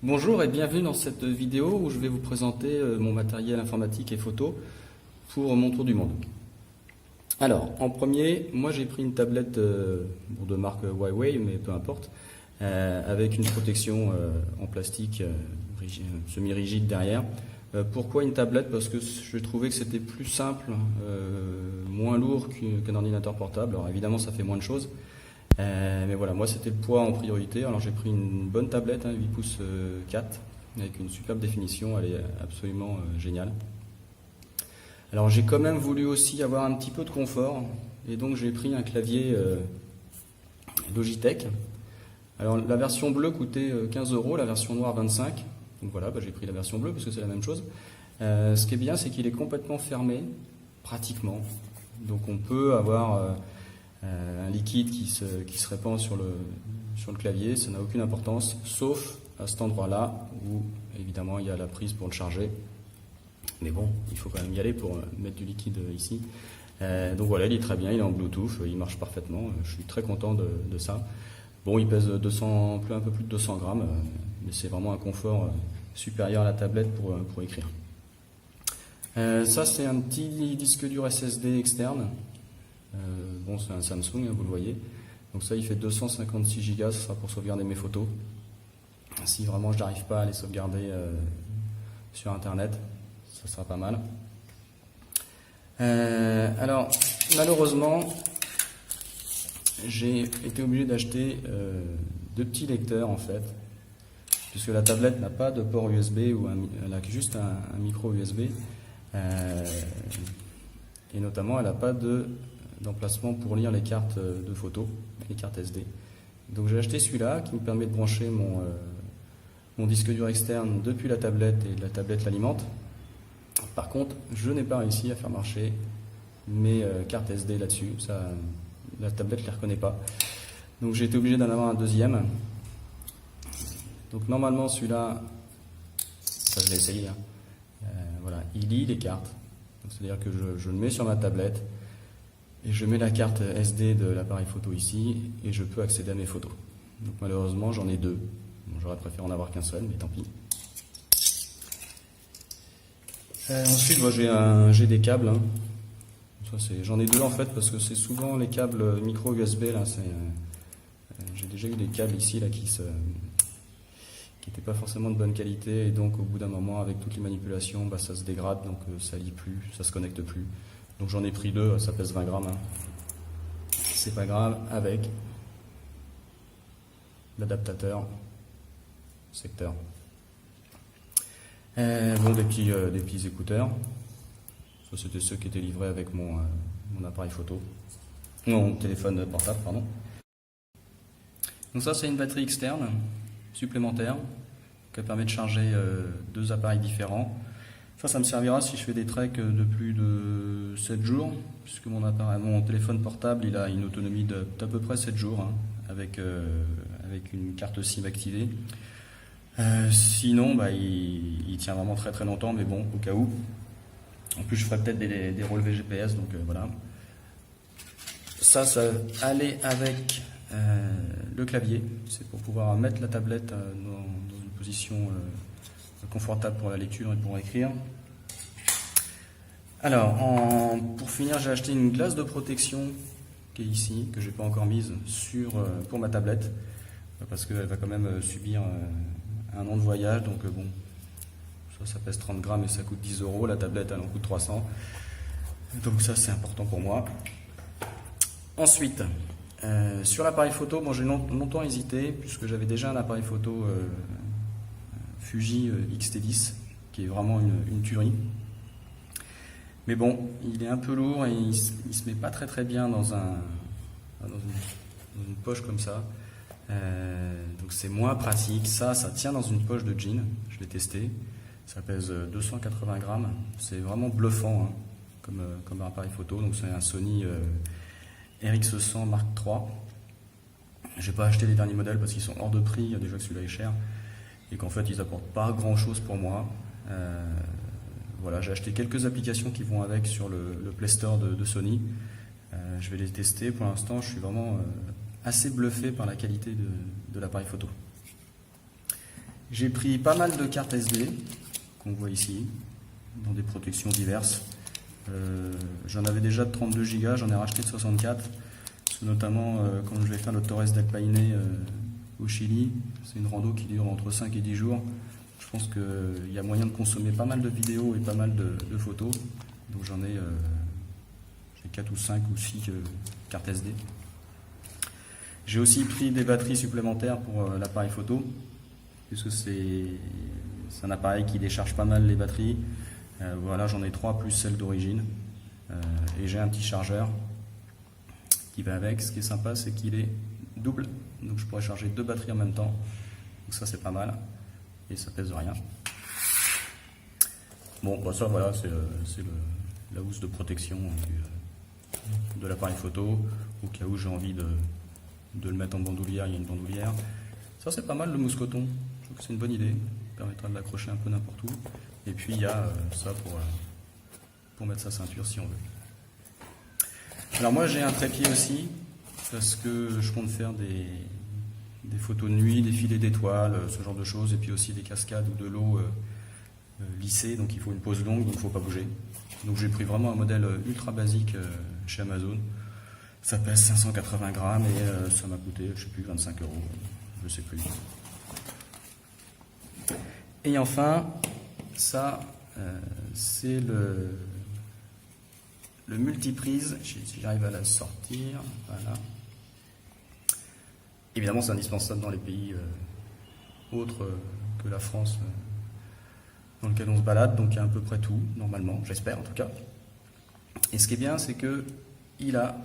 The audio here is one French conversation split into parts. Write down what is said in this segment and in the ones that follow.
Bonjour et bienvenue dans cette vidéo où je vais vous présenter mon matériel informatique et photo pour mon tour du monde. Alors, en premier, moi j'ai pris une tablette de marque Huawei, mais peu importe, avec une protection en plastique semi-rigide derrière. Pourquoi une tablette? Parce que je trouvais que c'était plus simple, moins lourd qu'un ordinateur portable. Alors évidemment ça fait moins de choses. Mais voilà, moi c'était le poids en priorité, alors j'ai pris une bonne tablette, 8 pouces 4, avec une superbe définition, elle est absolument géniale. Alors j'ai quand même voulu aussi avoir un petit peu de confort, et donc j'ai pris un clavier Logitech. Alors la version bleue coûtait 15 €, la version noire 25, donc voilà, j'ai pris la version bleue parce que c'est la même chose. Ce qui est bien, c'est qu'il est complètement fermé, pratiquement, donc on peut avoir un liquide qui se répand sur le clavier, ça n'a aucune importance, sauf à cet endroit-là où évidemment il y a la prise pour le charger. Mais bon, il faut quand même y aller pour mettre du liquide ici. Donc voilà, il est très bien, il est en Bluetooth, il marche parfaitement, je suis très content de ça. Bon, il pèse un peu plus de 200 grammes, mais c'est vraiment un confort supérieur à la tablette pour écrire. Ça c'est un petit disque dur SSD externe. Bon, c'est un Samsung, vous le voyez. Donc ça, il fait 256 Go, ce sera pour sauvegarder mes photos. Si vraiment je n'arrive pas à les sauvegarder sur Internet, ça sera pas mal. Alors, malheureusement, j'ai été obligé d'acheter deux petits lecteurs, en fait, puisque la tablette n'a pas de port USB, elle a juste un micro USB. Et notamment, elle n'a pas d'emplacement pour lire les cartes de photos, les cartes SD. Donc j'ai acheté celui-là qui me permet de brancher mon disque dur externe depuis la tablette et la tablette l'alimente. Par contre, je n'ai pas réussi à faire marcher mes cartes SD là-dessus. La tablette ne les reconnaît pas. Donc j'ai été obligé d'en avoir un deuxième. Donc normalement celui-là, ça je l'ai essayé, voilà, il lit les cartes. C'est-à-dire que je le mets sur ma tablette. Et je mets la carte SD de l'appareil photo ici et je peux accéder à mes photos. Donc malheureusement j'en ai deux. Bon, j'aurais préféré en avoir qu'un seul, mais tant pis. Ensuite j'ai des câbles. J'en ai deux en fait parce que c'est souvent les câbles micro USB. J'ai déjà eu des câbles ici là, qui n'étaient pas forcément de bonne qualité et donc au bout d'un moment avec toutes les manipulations ça se dégrade, donc ça lit plus, ça se connecte plus. Donc j'en ai pris deux, ça pèse 20 grammes. C'est pas grave, avec l'adaptateur secteur. Bon, des petits écouteurs. Ça c'était ceux qui étaient livrés avec mon appareil photo. Mon téléphone portable, pardon. Donc ça c'est une batterie externe, supplémentaire, qui permet de charger deux appareils différents. Ça me servira si je fais des treks de plus de 7 jours, puisque mon téléphone portable il a une autonomie d'à peu près 7 jours, avec une carte SIM activée. Sinon, il tient vraiment très très longtemps, mais bon, au cas où. En plus, je ferai peut-être des relevés GPS, donc voilà. Ça allait avec le clavier, c'est pour pouvoir mettre la tablette dans une position confortable pour la lecture et pour écrire. Alors, pour finir, j'ai acheté une glace de protection qui est ici, que je n'ai pas encore mise pour ma tablette, parce qu'elle va quand même subir un an de voyage, donc bon, ça pèse 30 grammes et ça coûte 10 €, la tablette elle en coûte 300, donc ça c'est important pour moi. Ensuite, sur l'appareil photo, bon, j'ai longtemps hésité, puisque j'avais déjà un appareil photo Fuji X-T10 qui est vraiment une tuerie, mais bon, il est un peu lourd et il se met pas très très bien dans une poche comme ça, donc c'est moins pratique. Ça tient dans une poche de jean, je l'ai testé, ça pèse 280 grammes, c'est vraiment bluffant comme appareil photo. Donc c'est un Sony RX100 Mark III. Je n'ai pas acheté les derniers modèles parce qu'ils sont hors de prix, déjà que celui-là est cher, et qu'en fait ils apportent pas grand chose pour moi. Voilà, j'ai acheté quelques applications qui vont avec sur le Play Store de Sony. Je vais les tester. Pour l'instant, je suis vraiment assez bluffé par la qualité de l'appareil photo. J'ai pris pas mal de cartes SD qu'on voit ici, dans des protections diverses. J'en avais déjà de 32 Go, j'en ai racheté de 64. Parce que notamment quand je vais faire le Torres del Paine au Chili, c'est une rando qui dure entre 5 et 10 jours. Je pense qu'il y a moyen de consommer pas mal de vidéos et pas mal de photos. Donc j'en ai, j'ai 4 ou 5 ou 6 cartes SD. J'ai aussi pris des batteries supplémentaires pour l'appareil photo, puisque c'est un appareil qui décharge pas mal les batteries. Voilà, j'en ai 3 plus celle d'origine. Et j'ai un petit chargeur qui va avec. Ce qui est sympa, c'est qu'il est double, donc je pourrais charger 2 batteries en même temps. Donc ça, c'est pas mal. Et ça pèse rien. Bon, bah ça, voilà, c'est la housse de protection de l'appareil photo, au cas où j'ai envie de le mettre en bandoulière, il y a une bandoulière. Ça, c'est pas mal, le mousse-coton. Je trouve que c'est une bonne idée. Ça permettra de l'accrocher un peu n'importe où. Et puis, il y a ça pour mettre sa ceinture si on veut. Alors moi, j'ai un trépied aussi, parce que je compte faire des photos de nuit, des filets d'étoiles, ce genre de choses, et puis aussi des cascades ou de l'eau lissée, donc il faut une pose longue, donc il ne faut pas bouger. Donc j'ai pris vraiment un modèle ultra basique chez Amazon. Ça pèse 580 grammes et ça m'a coûté, je sais plus, 25 €, je sais plus. Et enfin, ça, c'est le multiprise, si j'arrive à la sortir, voilà. Évidemment, c'est indispensable dans les pays autres que la France dans lequel on se balade, donc il y a à peu près tout, normalement, j'espère en tout cas. Et ce qui est bien, c'est que il a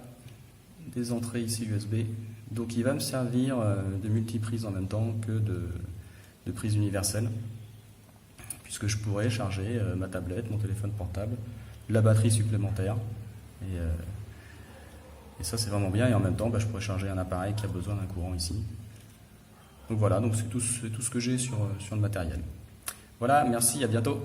des entrées ici USB, donc il va me servir de multiprise en même temps que de prise universelle, puisque je pourrais charger ma tablette, mon téléphone portable, la batterie supplémentaire, et ça c'est vraiment bien, et en même temps je pourrais charger un appareil qui a besoin d'un courant ici. Donc voilà, donc c'est tout ce que j'ai sur le matériel. Voilà, merci, à bientôt.